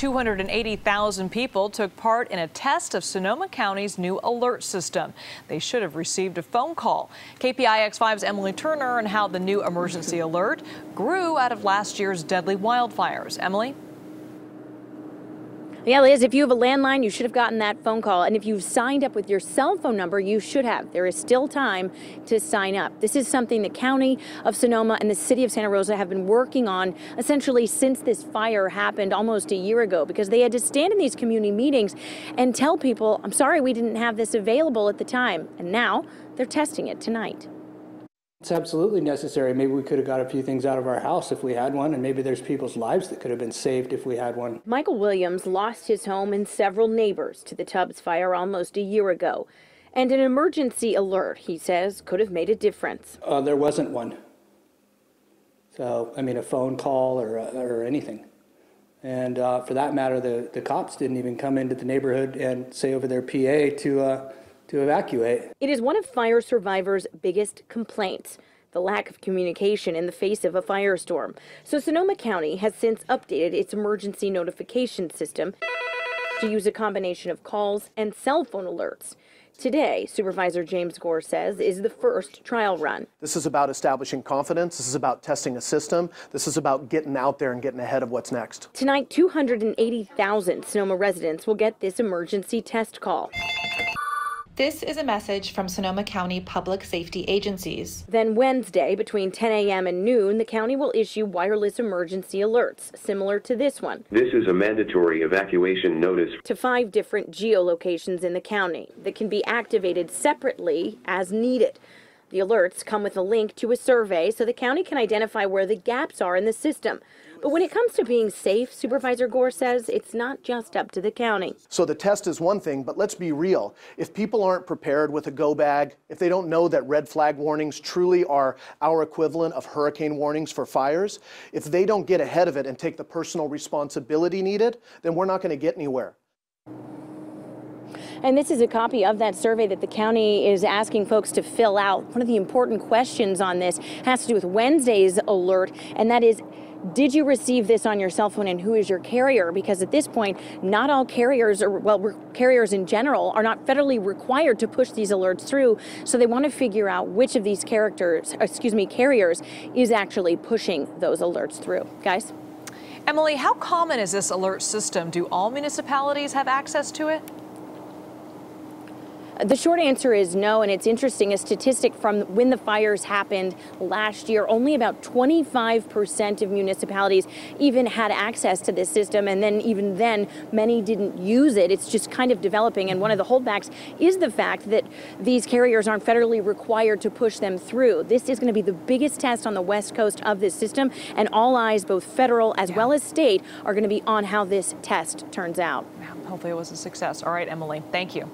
280,000 people took part in a test of Sonoma County's new alert system. They should have received a phone call. KPIX5's Emily Turner on how the new emergency alert grew out of last year's deadly wildfires. Emily? Yeah, Liz, if you have a landline, you should have gotten that phone call. And if you've signed up with your cell phone number, you should have. There is still time to sign up. This is something the County of Sonoma and the City of Santa Rosa have been working on essentially since this fire happened almost a year ago, because they had to stand in these community meetings and tell people, I'm sorry, we didn't have this available at the time. And now they're testing it tonight. It's absolutely necessary. Maybe we could have got a few things out of our house if we had one, and maybe there's people's lives that could have been saved if we had one. Michael Williams lost his home and several neighbors to the Tubbs fire almost a year ago. And an emergency alert, he says, could have made a difference. There wasn't one. So, I mean, a phone call or anything. And for that matter, the cops didn't even come into the neighborhood and say over their PA to evacuate. It is one of fire survivors' biggest complaints, the lack of communication in the face of a firestorm. So Sonoma County has since updated its emergency notification system to use a combination of calls and cell phone alerts. Today, Supervisor James Gore says, is the first trial run. This is about establishing confidence. This is about testing a system. This is about getting out there and getting ahead of what's next. Tonight, 280,000 Sonoma residents will get this emergency test call. This is a message from Sonoma County Public Safety agencies. Then Wednesday, between 10 a.m. and noon, the county will issue wireless emergency alerts, similar to this one. This is a mandatory evacuation notice to 5 different geolocations in the county that can be activated separately as needed. The alerts come with a link to a survey so the county can identify where the gaps are in the system. But when it comes to being safe, Supervisor Gore says it's not just up to the county. So the test is one thing, but let's be real. If people aren't prepared with a go bag, if they don't know that red flag warnings truly are our equivalent of hurricane warnings for fires, if they don't get ahead of it and take the personal responsibility needed, then we're not going to get anywhere. And this is a copy of that survey that the county is asking folks to fill out. One of the important questions on this has to do with Wednesday's alert, and that is, did you receive this on your cell phone and who is your carrier? Because at this point, not all carriers, carriers in general, are not federally required to push these alerts through. So they want to figure out which of these carriers is actually pushing those alerts through. Guys? Emily, how common is this alert system? Do all municipalities have access to it? The short answer is no, and it's interesting, a statistic from when the fires happened last year, only about 25% of municipalities even had access to this system, and then even then, many didn't use it. It's just kind of developing, and one of the holdbacks is the fact that these carriers aren't federally required to push them through. This is going to be the biggest test on the west coast of this system, and all eyes, both federal as well as state, are going to be on how this test turns out. Hopefully it was a success. All right, Emily, thank you.